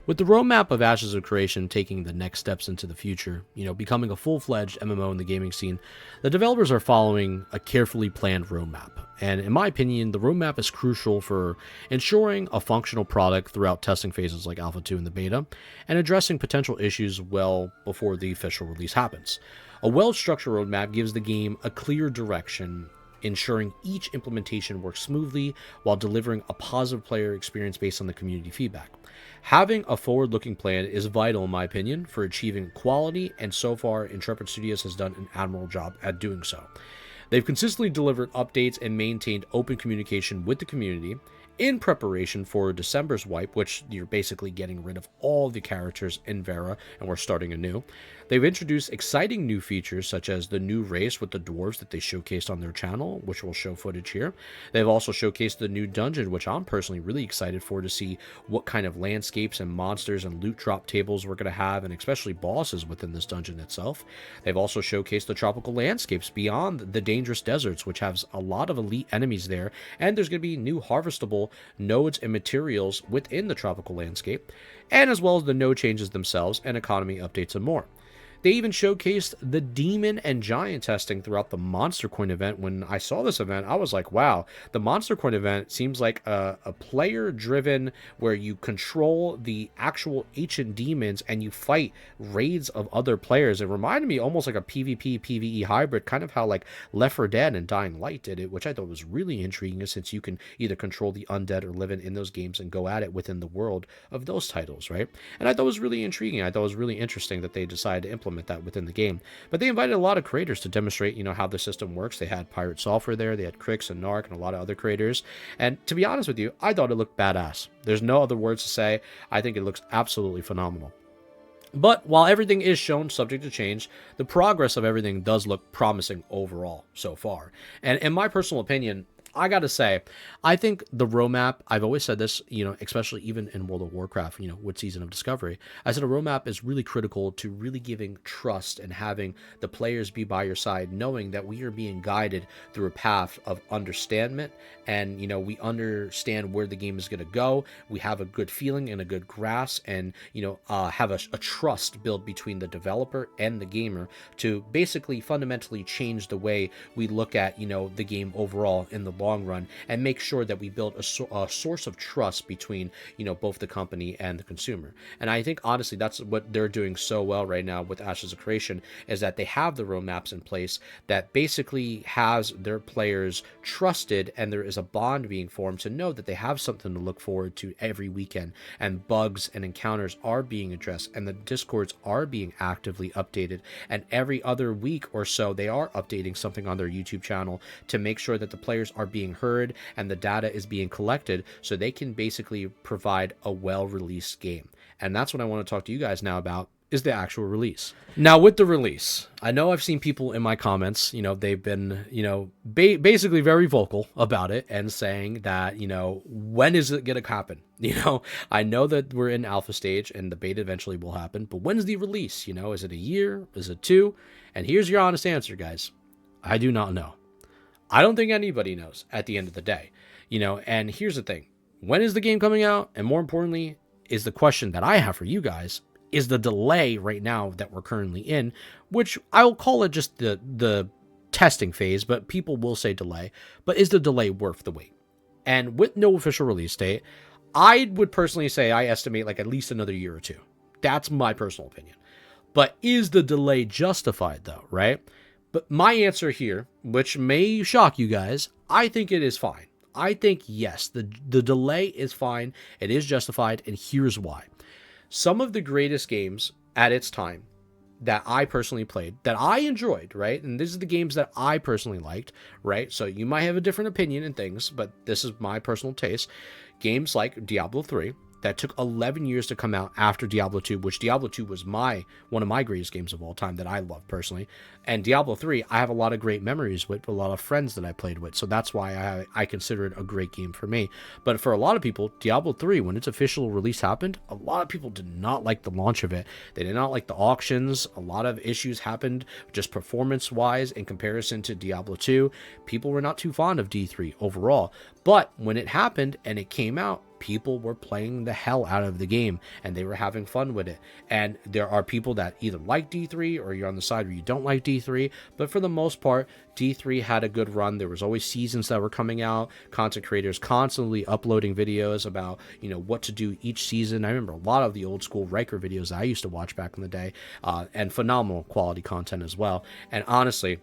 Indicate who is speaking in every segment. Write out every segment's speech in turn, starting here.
Speaker 1: With the roadmap of Ashes of Creation taking the next steps into the future, becoming a full-fledged MMO in the gaming scene, the developers are following a carefully planned roadmap. And in my opinion, the roadmap is crucial for ensuring a functional product throughout testing phases like Alpha 2 and the beta, and addressing potential issues well before the official release happens. A well-structured roadmap gives the game a clear direction, ensuring each implementation works smoothly while delivering a positive player experience based on the community feedback. Having a forward-looking plan is vital, in my opinion, for achieving quality, and so far, Intrepid Studios has done an admirable job at doing so. They've consistently delivered updates and maintained open communication with the community in preparation for December's wipe, which you're basically getting rid of all the characters in Vera and we're starting anew. They've introduced exciting new features such as the new race with the dwarves that they showcased on their channel, which we'll show footage here. They've also showcased the new dungeon, which I'm personally really excited for, to see what kind of landscapes and monsters and loot drop tables we're going to have, and especially bosses within this dungeon itself. They've also showcased the tropical landscapes beyond the dangerous deserts, which has a lot of elite enemies there, and there's going to be new harvestable nodes and materials within the tropical landscape, and as well as the node changes themselves and economy updates and more. They even showcased the demon and giant testing throughout the Monster Coin event. When I saw this event, I was like, wow, the Monster Coin event seems like a player-driven, where you control the actual ancient demons and you fight raids of other players. It reminded me almost like a PvP, PvE hybrid, kind of how like Left 4 Dead and Dying Light did it, which I thought was really intriguing, since you can either control the undead or live in those games and go at it within the world of those titles, right? And I thought it was really intriguing. I thought it was really interesting that they decided to implement that within the game. But they invited a lot of creators to demonstrate, how the system works. They had Pirate Software there, they had Crix and Narc and a lot of other creators. And to be honest with you, I thought it looked badass. There's no other words to say. I think it looks absolutely phenomenal. But while everything is shown subject to change, the progress of everything does look promising overall so far. And in my personal opinion, I gotta say, I think the roadmap, I've always said this, especially even in World of Warcraft, with Season of Discovery, I said a roadmap is really critical to really giving trust and having the players be by your side, knowing that we are being guided through a path of understanding, and, we understand where the game is going to go. We have a good feeling and a good grasp, and, have a trust built between the developer and the gamer to basically fundamentally change the way we look at, the game overall in the long run, and make sure that we build a source of trust between both the company and the consumer. And I think honestly that's what they're doing so well right now with Ashes of Creation, is that they have the roadmaps in place that basically has their players trusted, and there is a bond being formed to know that they have something to look forward to every weekend, and bugs and encounters are being addressed, and the discords are being actively updated, and every other week or so they are updating something on their YouTube channel to make sure that the players are being heard and the data is being collected, so they can basically provide a well-released game. And that's what I want to talk to you guys now about, is the actual release. Now, with the release, I know I've seen people in my comments, they've been, basically very vocal about it and saying that, when is it going to happen? I know that we're in alpha stage and the beta eventually will happen, but when's the release? Is it a year? Is it 2? And here's your honest answer, guys. I do not know. I don't think anybody knows at the end of the day, and here's the thing. When is the game coming out? And more importantly, is the question that I have for you guys, is the delay right now that we're currently in, which I'll call it just the testing phase, but people will say delay, but is the delay worth the wait? And with no official release date, I would personally say I estimate like at least another year or 2. That's my personal opinion. But is the delay justified though, right? But my answer here, which may shock you guys, I think it is fine. I think, yes, the delay is fine. It is justified, and here's why. Some of the greatest games at its time that I personally played, that I enjoyed, right? And these are the games that I personally liked, right? So you might have a different opinion in things, but this is my personal taste. Games like Diablo 3, that took 11 years to come out after Diablo 2, which Diablo 2 was one of my greatest games of all time that I love personally. And Diablo 3, I have a lot of great memories with a lot of friends that I played with, so that's why I consider it a great game for me. But for a lot of people, Diablo 3, when its official release happened, a lot of people did not like the launch of it. They did not like the auctions. A lot of issues happened just performance-wise in comparison to Diablo 2. People were not too fond of D3 overall. But when it happened and it came out, people were playing the hell out of the game and they were having fun with it. And there are people that either like D3 or you're on the side where you don't like D3, but for the most part, D3 had a good run. There was always seasons that were coming out, content creators constantly uploading videos about, what to do each season. I remember a lot of the old school Riker videos that I used to watch back in the day, and phenomenal quality content as well. And honestly,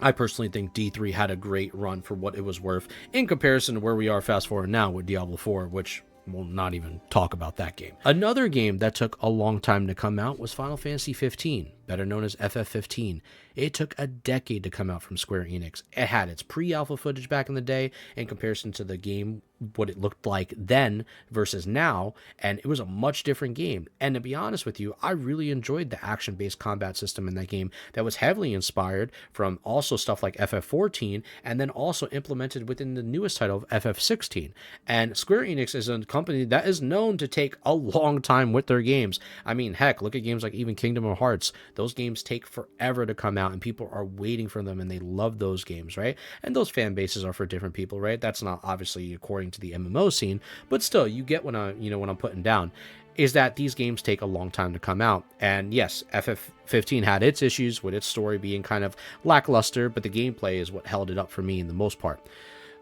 Speaker 1: I personally think D3 had a great run for what it was worth in comparison to where we are fast forward now with Diablo 4, which we'll not even talk about that game. Another game that took a long time to come out was Final Fantasy 15, better known as FF15. It took a decade to come out from Square Enix. It had its pre-alpha footage back in the day in comparison to the game, what it looked like then versus now, and it was a much different game. And to be honest with you, I really enjoyed the action-based combat system in that game that was heavily inspired from also stuff like FF14 and then also implemented within the newest title of FF16. And Square Enix is a company that is known to take a long time with their games. I mean, heck, look at games like even Kingdom of Hearts. Those games take forever to come out and people are waiting for them and they love those games, right? And those fan bases are for different people, right? That's not obviously according to the MMO scene, but still, you get what I'm putting down, is that these games take a long time to come out. And yes, FF15 had its issues with its story being kind of lackluster, but the gameplay is what held it up for me in the most part.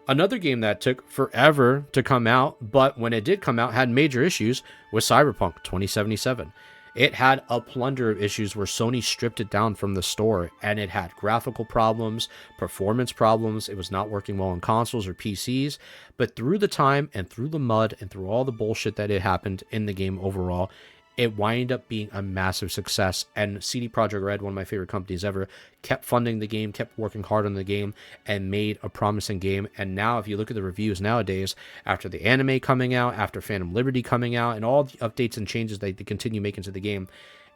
Speaker 1: Another game that took forever to come out, but when it did come out had major issues, was Cyberpunk 2077. It had a plunder of issues where Sony stripped it down from the store, and it had graphical problems, performance problems. It was not working well on consoles or PCs, but through the time and through the mud and through all the bullshit that it happened in the game overall, it wound up being a massive success. And CD Projekt Red, one of my favorite companies ever, kept funding the game, kept working hard on the game, and made a promising game. And now, if you look at the reviews nowadays, after the anime coming out, after Phantom Liberty coming out, and all the updates and changes that they continue making to the game,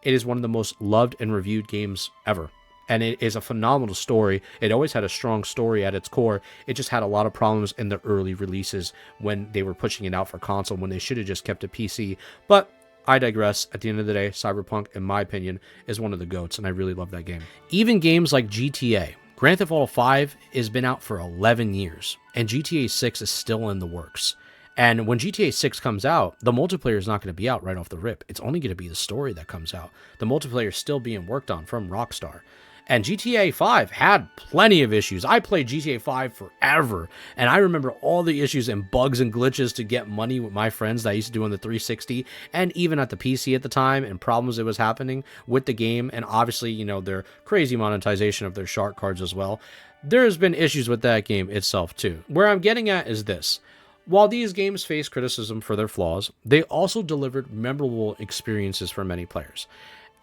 Speaker 1: it is one of the most loved and reviewed games ever. And it is a phenomenal story. It always had a strong story at its core. It just had a lot of problems in the early releases when they were pushing it out for console, when they should have just kept it PC. But I digress. At the end of the day, Cyberpunk, in my opinion, is one of the GOATs, and I really love that game. Even games like GTA. Grand Theft Auto 5 has been out for 11 years, and GTA 6 is still in the works. And when GTA 6 comes out, the multiplayer is not going to be out right off the rip. It's only going to be the story that comes out. The multiplayer is still being worked on from Rockstar. And GTA 5 had plenty of issues. I played GTA 5 forever, and I remember all the issues and bugs and glitches to get money with my friends that I used to do on the 360, and even at the PC at the time, and problems that was happening with the game, and obviously, their crazy monetization of their shark cards as well. There's been issues with that game itself too. Where I'm getting at is this. While these games face criticism for their flaws, they also delivered memorable experiences for many players.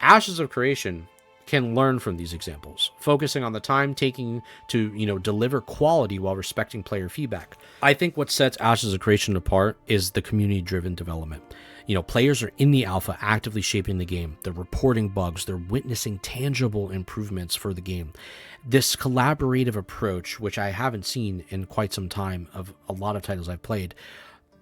Speaker 1: Ashes of Creation can learn from these examples, focusing on the time taking to, deliver quality while respecting player feedback. I think what sets Ashes of Creation apart is the community-driven development. Players are in the alpha actively shaping the game. They're reporting bugs. They're witnessing tangible improvements for the game. This collaborative approach, which I haven't seen in quite some time of a lot of titles I've played,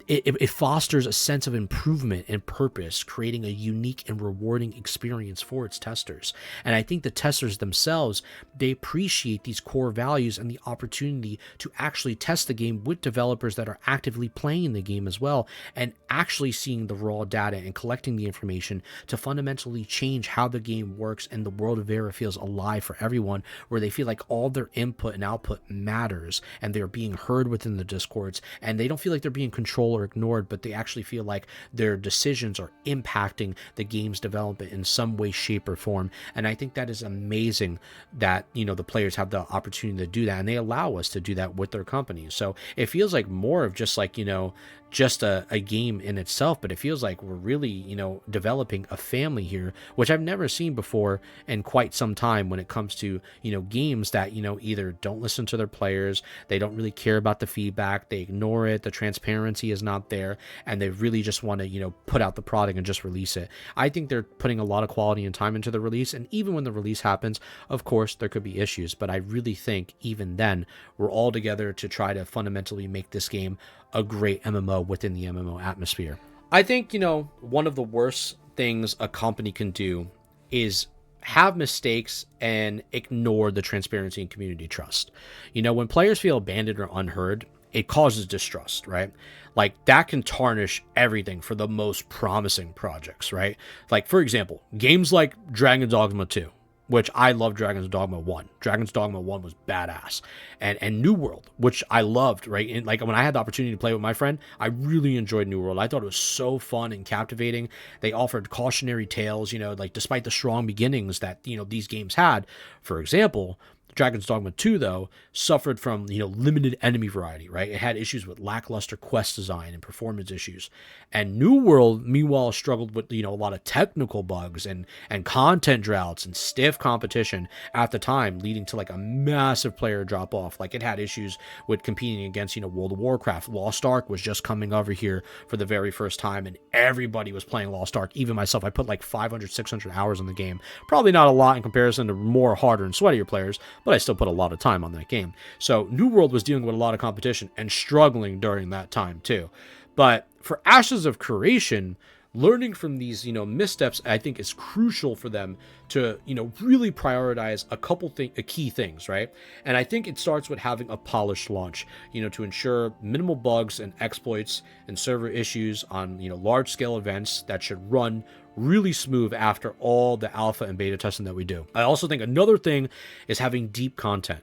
Speaker 1: it fosters a sense of improvement and purpose, creating a unique and rewarding experience for its testers. And I think the testers themselves, they appreciate these core values and the opportunity to actually test the game with developers that are actively playing the game as well, and actually seeing the raw data and collecting the information to fundamentally change how the game works, and the world of Vera feels alive for everyone, where they feel like all their input and output matters, and they're being heard within the discords, and they don't feel like they're being controlled or ignored, but they actually feel like their decisions are impacting the game's development in some way, shape, or form. And I think that is amazing that, the players have the opportunity to do that, and they allow us to do that with their companies. So it feels like more of just like, just a game in itself, but it feels like we're really, developing a family here, which I've never seen before in quite some time when it comes to, games that, either don't listen to their players, they don't really care about the feedback, they ignore it, the transparency is not there, and they really just want to, put out the product and just release it. I think they're putting a lot of quality and time into the release, and even when the release happens, of course, there could be issues, but I really think even then, we're all together to try to fundamentally make this game a great MMO within the MMO atmosphere. I think, one of the worst things a company can do is have mistakes and ignore the transparency and community trust. When players feel abandoned or unheard, it causes distrust, right? Like that can tarnish everything for the most promising projects, right? Like for example, games like Dragon's Dogma 2, which I love. Dragon's Dogma 1. Dragon's Dogma 1 was badass. And New World, which I loved, right? And like when I had the opportunity to play with my friend, I really enjoyed New World. I thought it was so fun and captivating. They offered cautionary tales, like despite the strong beginnings that, these games had. For example, Dragon's Dogma 2, though, suffered from, limited enemy variety, right? It had issues with lackluster quest design and performance issues. And New World, meanwhile, struggled with, a lot of technical bugs and content droughts and stiff competition at the time, leading to like a massive player drop off. Like it had issues with competing against, World of Warcraft. Lost Ark was just coming over here for the very first time, and everybody was playing Lost Ark. Even myself, I put like 500, 600 hours in the game. Probably not a lot in comparison to more harder and sweatier players, but I still put a lot of time on that game. So New World was dealing with a lot of competition and struggling during that time too. But for Ashes of Creation, learning from these, missteps, I think is crucial for them to, really prioritize a couple key things, right? And I think it starts with having a polished launch, to ensure minimal bugs and exploits and server issues on, large scale events that should run really smooth after all the alpha and beta testing that we do. I also think another thing is having deep content,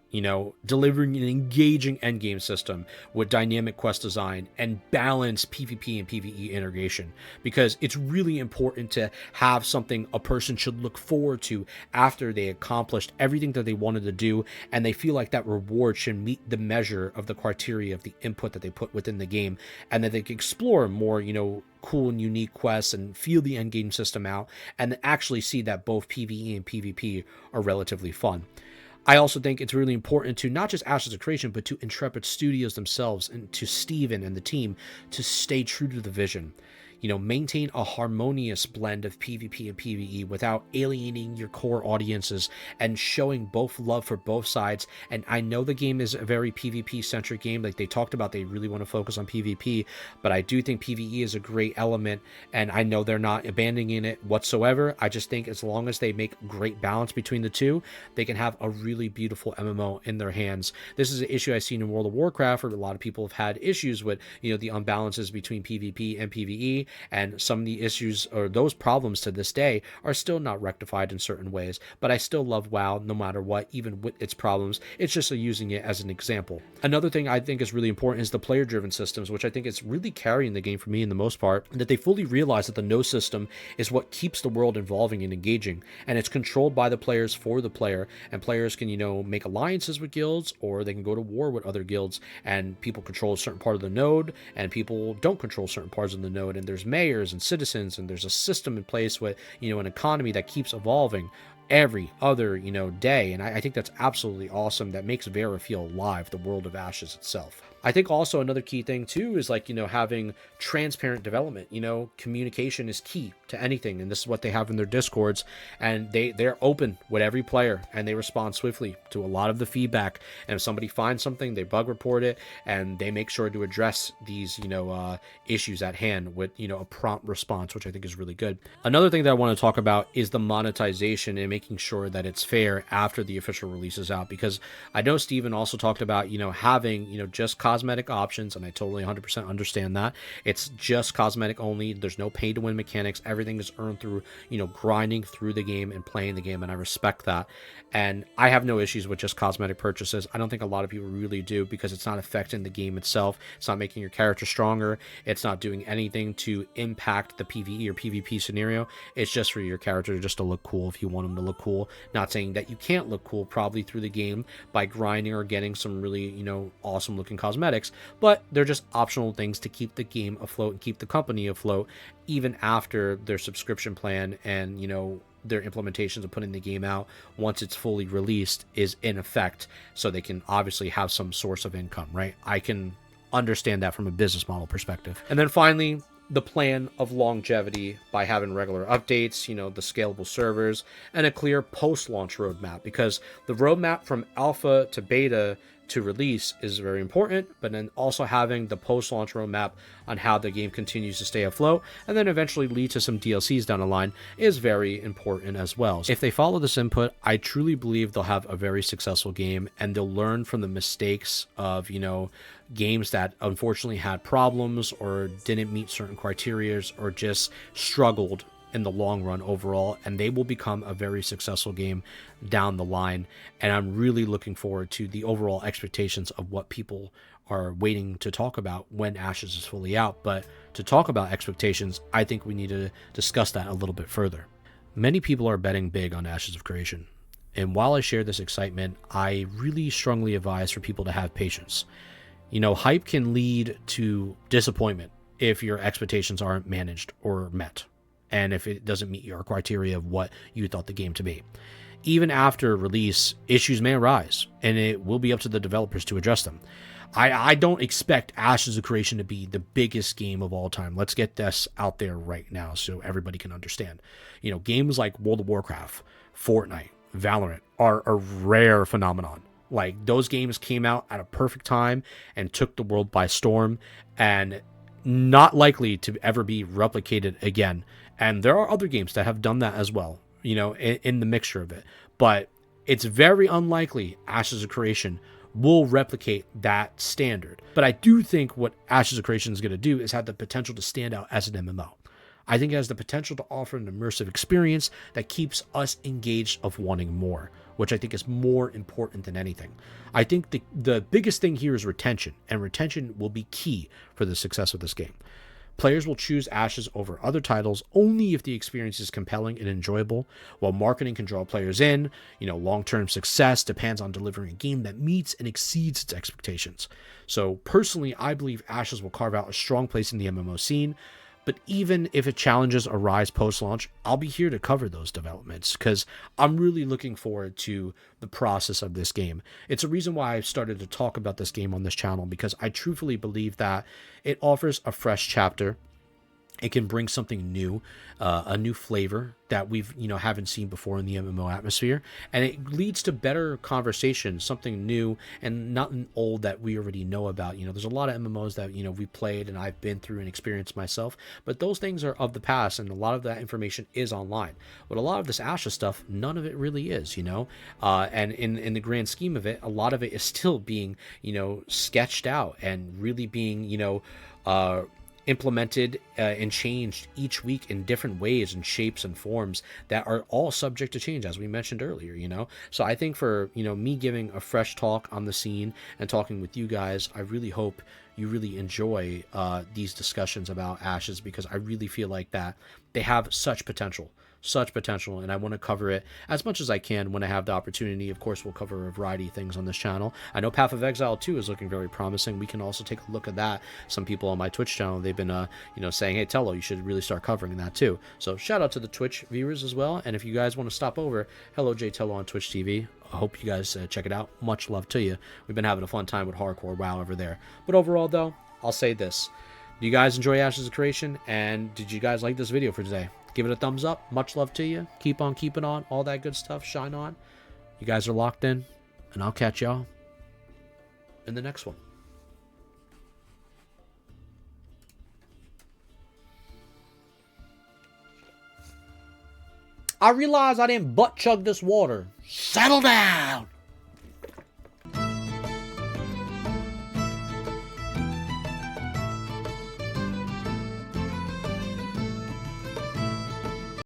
Speaker 1: delivering an engaging endgame system with dynamic quest design and balanced PvP and PvE integration, because it's really important to have something a person should look forward to after they accomplished everything that they wanted to do, and they feel like that reward should meet the measure of the criteria of the input that they put within the game, and that they can explore more, cool and unique quests and feel the endgame system out, and actually see that both PvE and PvP are relatively fun. I also think it's really important to not just Ashes of Creation, but to Intrepid Studios themselves and to Steven and the team to stay true to the vision. Maintain a harmonious blend of PvP and PvE without alienating your core audiences and showing both love for both sides. And I know the game is a very PvP centric game. Like they talked about, they really want to focus on PvP, but I do think PvE is a great element, and I know they're not abandoning it whatsoever. I just think as long as they make great balance between the two, they can have a really beautiful MMO in their hands. This is an issue I've seen in World of Warcraft, where a lot of people have had issues with, the unbalances between PvP and PvE. And some of the issues or those problems to this day are still not rectified in certain ways, but I still love WoW no matter what, even with its problems. It's just using it as an example. Another thing I think is really important is the player-driven systems, which I think is really carrying the game for me in the most part, that they fully realize that the no system is what keeps the world evolving and engaging, and it's controlled by the players for the player, and players can, make alliances with guilds, or they can go to war with other guilds, and people control a certain part of the node, and people don't control certain parts of the node, and there's mayors and citizens, and there's a system in place with, an economy that keeps evolving every other, day. And I think that's absolutely awesome. That makes Vera feel alive, the world of Ashes itself. I think also another key thing too is like, having transparent development. Communication is key to anything, and this is what they have in their discords, and they're open with every player, and they respond swiftly to a lot of the feedback. And if somebody finds something, they bug report it, and they make sure to address these issues at hand with a prompt response, which I think is really good. Another thing that I want to talk about is the monetization and making sure that it's fair after the official release is out, because I know Steven also talked about having just cosmetic options, and I totally 100% understand that. It's just cosmetic only. There's no pay to win mechanics. Everything is earned through grinding through the game and playing the game, and I respect that. And I have no issues with just cosmetic purchases. I don't think a lot of people really do, because it's not affecting the game itself. It's not making your character stronger. It's not doing anything to impact the PvE or PvP scenario. It's just for your character just to look cool if you want them to look cool. Not saying that you can't look cool probably through the game by grinding or getting some really awesome looking cosmetics, but they're just optional things to keep the game afloat and keep the company afloat even after their subscription plan and their implementations of putting the game out once it's fully released is in effect, so they can obviously have some source of income, right? I can understand that from a business model perspective. And then finally, the plan of longevity by having regular updates, the scalable servers, and a clear post-launch roadmap, because the roadmap from alpha to beta to release is very important, but then also having the post-launch roadmap on how the game continues to stay afloat and then eventually lead to some DLCs down the line is very important as well. So if they follow this input, I truly believe they'll have a very successful game, and they'll learn from the mistakes of, games that unfortunately had problems or didn't meet certain criterias or just struggled in the long run overall, and they will become a very successful game down the line. And I'm really looking forward to the overall expectations of what people are waiting to talk about when Ashes is fully out. But to talk about expectations, I think we need to discuss that a little bit further. Many people are betting big on Ashes of Creation, and while I share this excitement, I really strongly advise for people to have patience. Hype can lead to disappointment if your expectations aren't managed or met, and if it doesn't meet your criteria of what you thought the game to be. Even after release, issues may arise, and it will be up to the developers to address them. I don't expect Ashes of Creation to be the biggest game of all time. Let's get this out there right now so everybody can understand. Games like World of Warcraft, Fortnite, Valorant are a rare phenomenon. Like, those games came out at a perfect time and took the world by storm, and not likely to ever be replicated again. And there are other games that have done that as well, in the mixture of it. But it's very unlikely Ashes of Creation will replicate that standard. But I do think what Ashes of Creation is going to do is have the potential to stand out as an MMO. I think it has the potential to offer an immersive experience that keeps us engaged of wanting more, which I think is more important than anything. I think the biggest thing here is retention, and retention will be key for the success of this game. Players will choose Ashes over other titles only if the experience is compelling and enjoyable, while marketing can draw players in. Long-term success depends on delivering a game that meets and exceeds its expectations. So personally, I believe Ashes will carve out a strong place in the MMO scene, but even if challenges arise post-launch, I'll be here to cover those developments because I'm really looking forward to the process of this game. It's a reason why I've started to talk about this game on this channel, because I truthfully believe that it offers a fresh chapter. It can bring something new, a new flavor that we've haven't seen before in the MMO atmosphere, and it leads to better conversation, something new and not an old that we already know about. There's a lot of MMOs that we played and I've been through and experienced myself, but those things are of the past, and a lot of that information is online. But a lot of this Ashes stuff, none of it really is, and in the grand scheme of it, a lot of it is still being sketched out and really being implemented and changed each week in different ways and shapes and forms that are all subject to change, as we mentioned earlier. So I think for me giving a fresh talk on the scene and talking with you guys, I really hope you really enjoy these discussions about Ashes, because I really feel like that they have such potential, and I want to cover it as much as I can when I have the opportunity. Of course, we'll cover a variety of things on this channel. I know Path of Exile 2 is looking very promising. We can also take a look at that. Some people on my Twitch channel, they've been saying, hey, Tello, you should really start covering that too. So shout out to the Twitch viewers as well. And if you guys want to stop over, hello J Tello on Twitch TV. I hope you guys check it out. Much love to you. We've been having a fun time with Hardcore WoW over there. But overall though, I'll say this. Do you guys enjoy Ashes of Creation? And did you guys like this video for today? Give it a thumbs up. Much love to you. Keep on keeping on. All that good stuff. Shine on. You guys are locked in. And I'll catch y'all in the next one. I realize I didn't butt chug this water. Settle down.